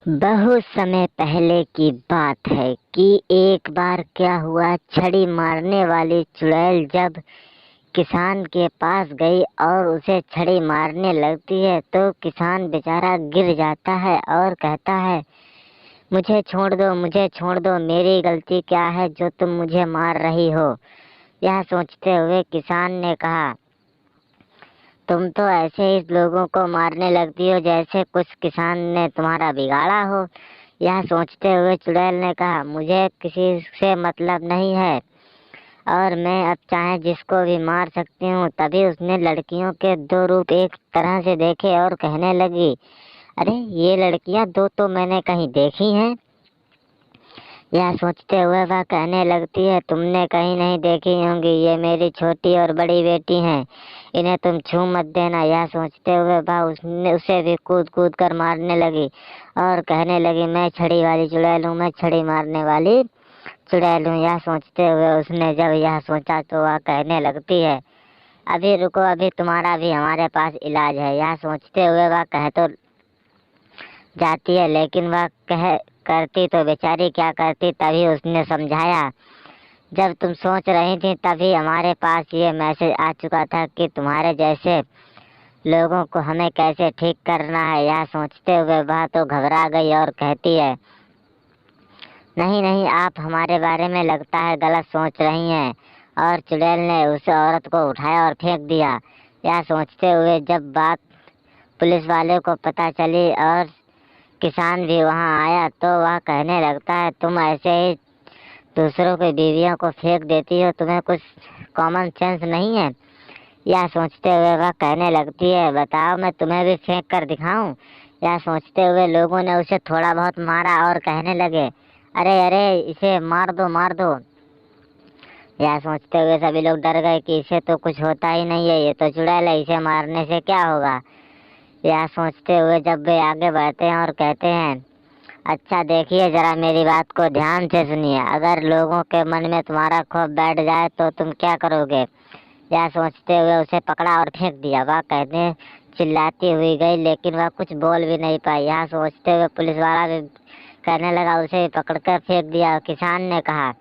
बहुत समय पहले की बात है कि एक बार क्या हुआ, छड़ी मारने वाली चुड़ैल जब किसान के पास गई और उसे छड़ी मारने लगती है तो किसान बेचारा गिर जाता है और कहता है, मुझे छोड़ दो, मुझे छोड़ दो, मेरी गलती क्या है जो तुम मुझे मार रही हो। यह सोचते हुए किसान ने कहा, तुम तो ऐसे ही लोगों को मारने लगती हो जैसे कुछ किसान ने तुम्हारा बिगाड़ा हो। यह सोचते हुए चुड़ैल ने कहा, मुझे किसी से मतलब नहीं है और मैं अब चाहे जिसको भी मार सकती हूँ। तभी उसने लड़कियों के दो रूप एक तरह से देखे और कहने लगी, अरे ये लड़कियां दो तो मैंने कहीं देखी हैं। यह सोचते हुए वह कहने लगती है, तुमने कहीं नहीं देखी होंगी, ये मेरी छोटी और बड़ी बेटी हैं, इन्हें तुम छू मत देना। यह सोचते हुए वह उसने उसे भी कूद कूद कर मारने लगी और कहने लगी, मैं छड़ी वाली चुड़ैल हूँ, मैं छड़ी मारने वाली चुड़ैल हूँ। यह सोचते हुए उसने जब यह सोचा तो वह कहने लगती है, अभी रुको, अभी तुम्हारा भी हमारे पास इलाज है। यह सोचते हुए वह कह तो जाती है, लेकिन वह कह करती तो बेचारी क्या करती। तभी उसने समझाया, जब तुम सोच रही थी तभी हमारे पास ये मैसेज आ चुका था कि तुम्हारे जैसे लोगों को हमें कैसे ठीक करना है। यह सोचते हुए वह तो घबरा गई और कहती है, नहीं नहीं, आप हमारे बारे में लगता है गलत सोच रही हैं। और चुड़ैल ने उस औरत को उठाया और फेंक दिया। यह सोचते हुए जब बात पुलिस वाले को पता चली और किसान भी वहां आया तो वह कहने लगता है, तुम ऐसे ही दूसरों की बीवियों को फेंक देती हो, तुम्हें कुछ कॉमन सेंस नहीं है। यह सोचते हुए वह कहने लगती है, बताओ मैं तुम्हें भी फेंक कर दिखाऊं। यह सोचते हुए लोगों ने उसे थोड़ा बहुत मारा और कहने लगे, अरे अरे, इसे मार दो, मार दो। यह सोचते हुए सभी लोग डर गए कि इसे तो कुछ होता ही नहीं है, ये तो चुड़ैल है, इसे मारने से क्या होगा। यह सोचते हुए जब वे आगे बढ़ते हैं और कहते हैं, अच्छा देखिए, जरा मेरी बात को ध्यान से सुनिए, अगर लोगों के मन में तुम्हारा खौफ बैठ जाए तो तुम क्या करोगे। यह सोचते हुए उसे पकड़ा और फेंक दिया। वह कहते चिल्लाती हुई गई लेकिन वह कुछ बोल भी नहीं पाई। यह सोचते हुए पुलिस वाला भी कहने लगा, उसे भी पकड़कर फेंक दिया। किसान ने कहा,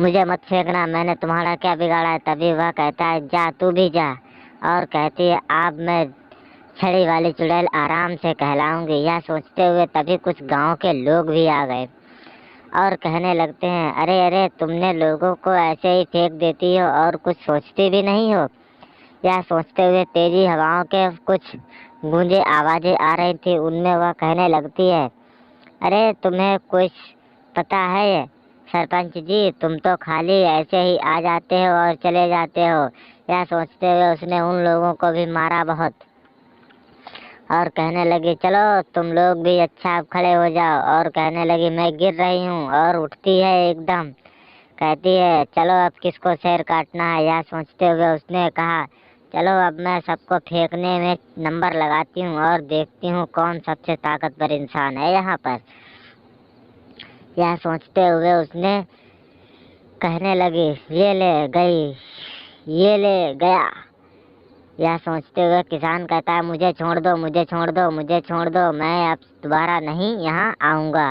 मुझे मत फेंकना, मैंने तुम्हारा क्या बिगाड़ा है। तभी वह कहता है, जा तू भी जा। और कहती है, अब मैं छड़ी वाली चुड़ैल आराम से कहलाऊंगी। यह सोचते हुए तभी कुछ गांव के लोग भी आ गए और कहने लगते हैं, अरे अरे, तुमने लोगों को ऐसे ही फेंक देती हो और कुछ सोचती भी नहीं हो। यह सोचते हुए तेजी हवाओं के कुछ गूंजे आवाजें आ रही थी, उनमें वह कहने लगती है, अरे तुम्हें कुछ पता है सरपंच जी, तुम तो खाली ऐसे ही आ जाते हो और चले जाते हो। यह सोचते हुए उसने उन लोगों को भी मारा बहुत और कहने लगी, चलो तुम लोग भी अच्छा अब खड़े हो जाओ। और कहने लगी, मैं गिर रही हूँ। और उठती है एकदम, कहती है, चलो अब किसको सिर काटना है। यह सोचते हुए उसने कहा, चलो अब मैं सबको फेंकने में नंबर लगाती हूँ और देखती हूँ कौन सबसे ताकतवर इंसान है यहाँ पर। यह सोचते हुए उसने कहने लगी, ये ले गई, ये ले गया। यह सोचते हुए किसान कहता है, मुझे छोड़ दो, मुझे छोड़ दो, मुझे छोड़ दो, मैं अब दोबारा नहीं यहाँ आऊँगा।